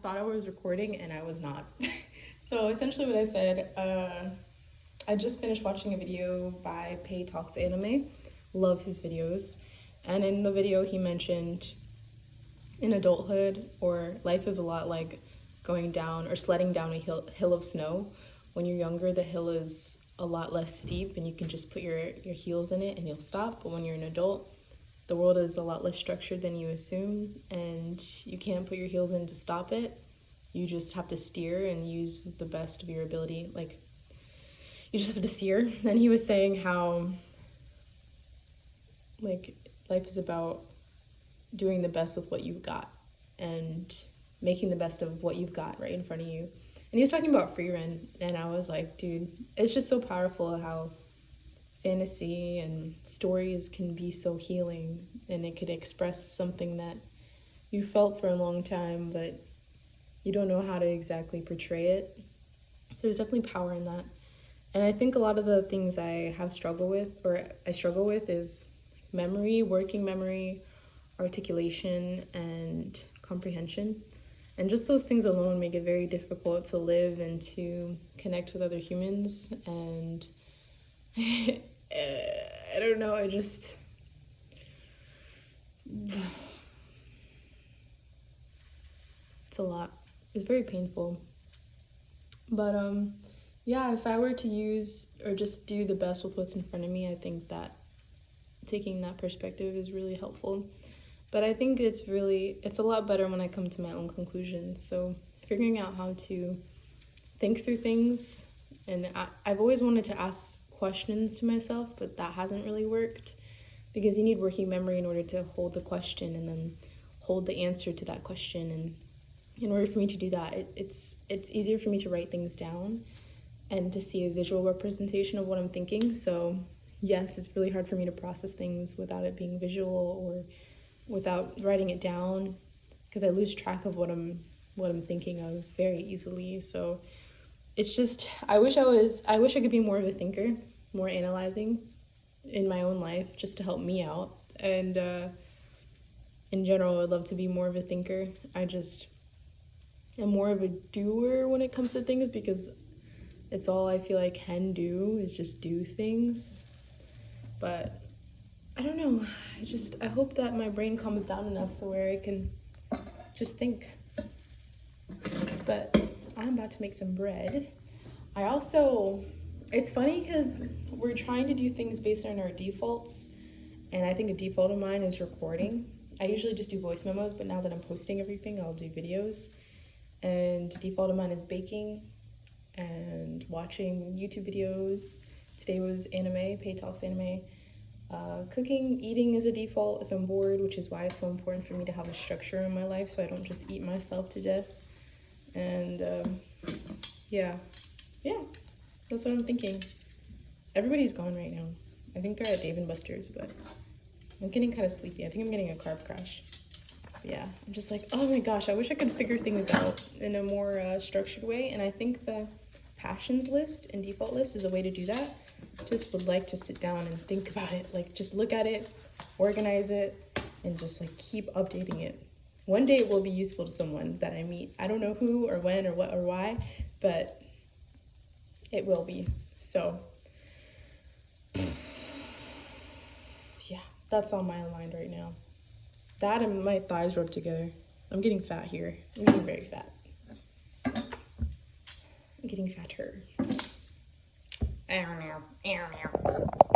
thought I was recording and I was not. So essentially what I said, I just finished watching a video by Pay Talks Anime. Love his videos. And in the video he mentioned in adulthood, or life is a lot like going down or sledding down a hill of snow. When you're younger, the hill is a lot less steep and you can just put your heels in it and you'll stop. But when you're an adult, the world is a lot less structured than you assume, and you can't put your heels in to stop it. You just have to steer and use the best of your ability. Like, you just have to steer. And he was saying how, like, life is about doing the best with what you've got and making the best of what you've got right in front of you. And he was talking about free run, and I was like, dude, it's just so powerful how fantasy and stories can be so healing, and it could express something that you felt for a long time, but you don't know how to exactly portray it. So there's definitely power in that. And I think a lot of the things I struggle with is memory, working memory, articulation, and comprehension. And just those things alone make it very difficult to live and to connect with other humans. And I don't know, it's a lot. It's very painful. But yeah, if I were to use or just do the best with what's in front of me, I think that taking that perspective is really helpful. But I think it's a lot better when I come to my own conclusions. So figuring out how to think through things, and I've always wanted to ask questions to myself, but that hasn't really worked, because you need working memory in order to hold the question and then hold the answer to that question. And in order for me to do that, it's easier for me to write things down and to see a visual representation of what I'm thinking. So yes, it's really hard for me to process things without it being visual or without writing it down, because I lose track of what I'm thinking of very easily. So it's just, I wish I could be more of a thinker, more analyzing in my own life, just to help me out. And in general, I'd love to be more of a thinker. I just am more of a doer when it comes to things, because it's all I feel I can do is just do things. But I don't know, I hope that my brain calms down enough so where I can just think. But I'm about to make some bread. It's funny because we're trying to do things based on our defaults, and I think a default of mine is recording. I usually just do voice memos, but now that I'm posting everything, I'll do videos. And the default of mine is baking and watching YouTube videos. Today was anime, Pay Talks Anime. Cooking, eating is a default if I'm bored, which is why it's so important for me to have a structure in my life so I don't just eat myself to death. And yeah, that's what I'm thinking. Everybody's gone right now. I think they're at Dave & Buster's, but I'm getting kind of sleepy. I think I'm getting a carb crash. Yeah, I'm just like, oh my gosh, I wish I could figure things out in a more structured way. And I think the passions list and default list is a way to do that. Just would like to sit down and think about it, like just look at it, organize it, and just like keep updating it. One day it will be useful to someone that I meet. I don't know who or when or what or why, but it will be. So yeah, that's on my mind right now. That and my thighs rubbed together. I'm getting fat here. I'm getting very fat. I'm getting fatter.